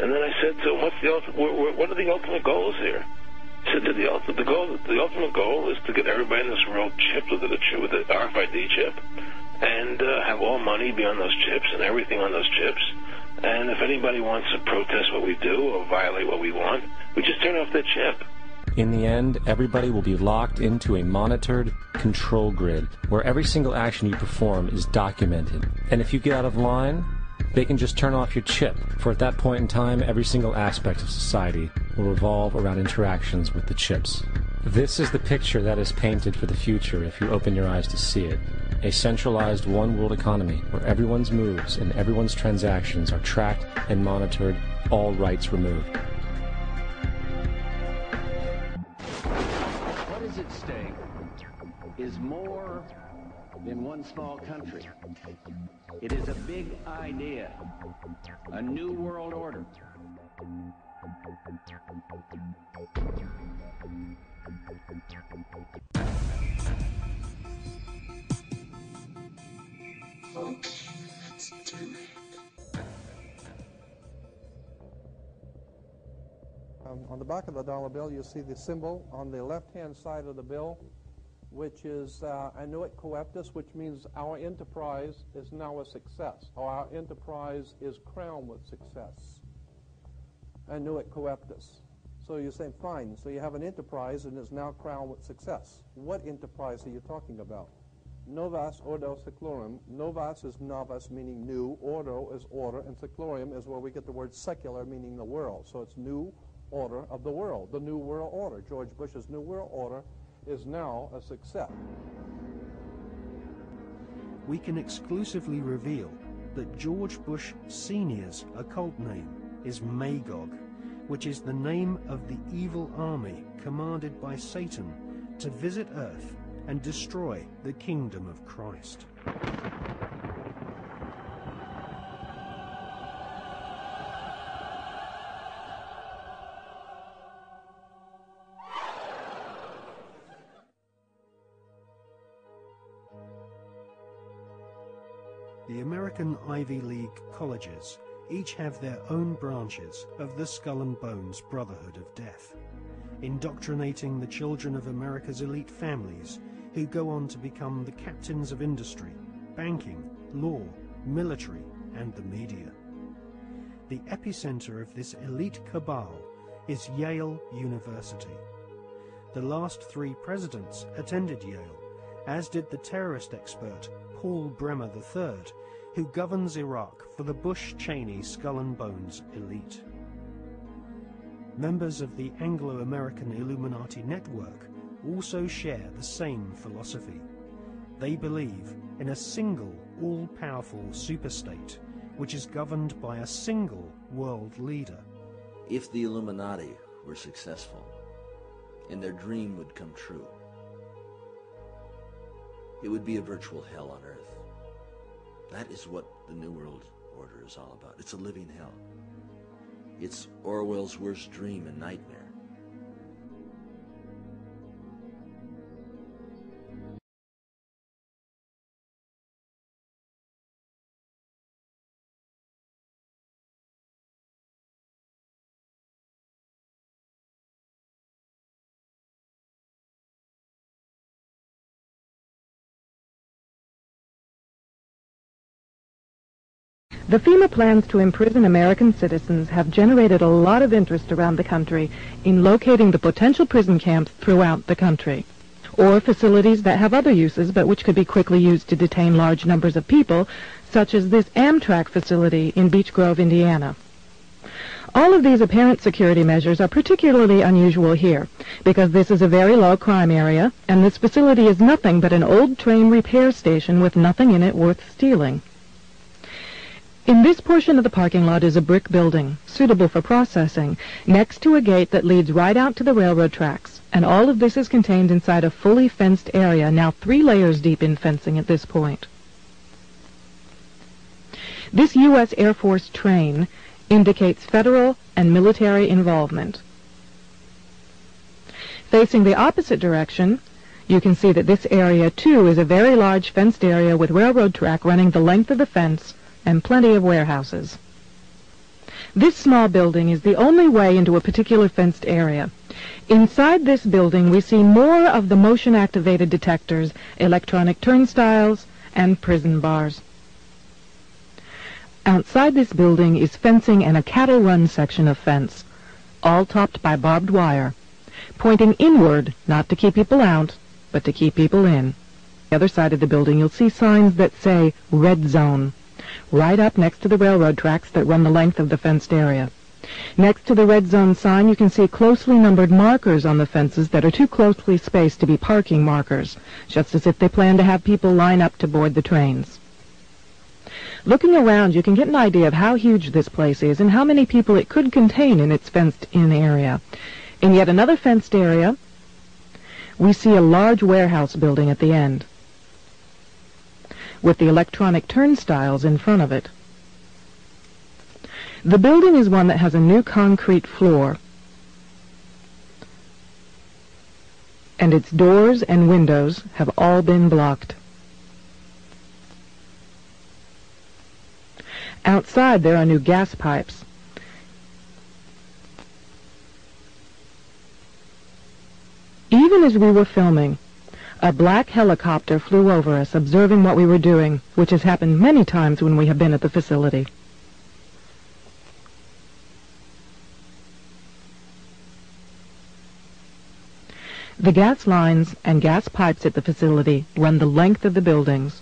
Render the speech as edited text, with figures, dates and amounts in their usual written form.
And then I said to him, what are the ultimate goals here? He said that the ultimate goal is to get everybody in this world chipped with the RFID chip, and have all money be on those chips and everything on those chips. And if anybody wants to protest what we do or violate what we want, we just turn off that chip. In the end, everybody will be locked into a monitored control grid where every single action you perform is documented. And if you get out of line, they can just turn off your chip, for at that point in time, every single aspect of society will revolve around interactions with the chips. This is the picture that is painted for the future if you open your eyes to see it. A centralized one-world economy where everyone's moves and everyone's transactions are tracked and monitored, all rights removed. What is at stake is more than one small country. It is a big idea, a new world order. Okay, let's do it. On the back of the dollar bill, you'll see the symbol on the left-hand side of the bill, which is annuit coeptus, which means our enterprise is now a success, or our enterprise is crowned with success. Annuit coeptus. So you're saying, fine, so you have an enterprise and it's now crowned with success. What enterprise are you talking about? Novas ordo seclorum. Novas is novus, meaning new. Ordo is order, and seclorum is where we get the word secular, meaning the world. So it's new order of the world, the new world order. George Bush's new world order is now a success. We can exclusively reveal that George Bush Sr.'s occult name is Magog, which is the name of the evil army commanded by Satan to visit Earth and destroy the kingdom of Christ. The American Ivy League colleges each have their own branches of the Skull and Bones Brotherhood of Death, indoctrinating the children of America's elite families who go on to become the captains of industry, banking, law, military, and the media. The epicenter of this elite cabal is Yale University. The last 3 presidents attended Yale, as did the terrorist expert Paul Bremer III, who governs Iraq for the Bush-Cheney Skull and Bones elite. Members of the Anglo-American Illuminati network also share the same philosophy. They believe in a single, all-powerful superstate, which is governed by a single world leader. If the Illuminati were successful, and their dream would come true, it would be a virtual hell on earth. That is what the New World Order is all about. It's a living hell. It's Orwell's worst dream and nightmare. The FEMA plans to imprison American citizens have generated a lot of interest around the country in locating the potential prison camps throughout the country, or facilities that have other uses but which could be quickly used to detain large numbers of people, such as this Amtrak facility in Beech Grove, Indiana. All of these apparent security measures are particularly unusual here, because this is a very low crime area, and this facility is nothing but an old train repair station with nothing in it worth stealing. In this portion of the parking lot is a brick building, suitable for processing, next to a gate that leads right out to the railroad tracks, and all of this is contained inside a fully fenced area, now 3 layers deep in fencing at this point. This U.S. Air Force train indicates federal and military involvement. Facing the opposite direction, you can see that this area, too, is a very large fenced area with railroad track running the length of the fence and plenty of warehouses. This small building is the only way into a particular fenced area. Inside this building, we see more of the motion-activated detectors, electronic turnstiles, and prison bars. Outside this building is fencing and a cattle run section of fence, all topped by barbed wire, pointing inward, not to keep people out, but to keep people in. On the other side of the building, you'll see signs that say Red Zone, right up next to the railroad tracks that run the length of the fenced area. Next to the Red Zone sign, you can see closely numbered markers on the fences that are too closely spaced to be parking markers, just as if they plan to have people line up to board the trains. Looking around, you can get an idea of how huge this place is and how many people it could contain in its fenced-in area. In yet another fenced area, we see a large warehouse building at the end, with the electronic turnstiles in front of it. The building is one that has a new concrete floor, and its doors and windows have all been blocked. Outside, there are new gas pipes. Even as we were filming, a black helicopter flew over us, observing what we were doing, which has happened many times when we have been at the facility. The gas lines and gas pipes at the facility run the length of the buildings.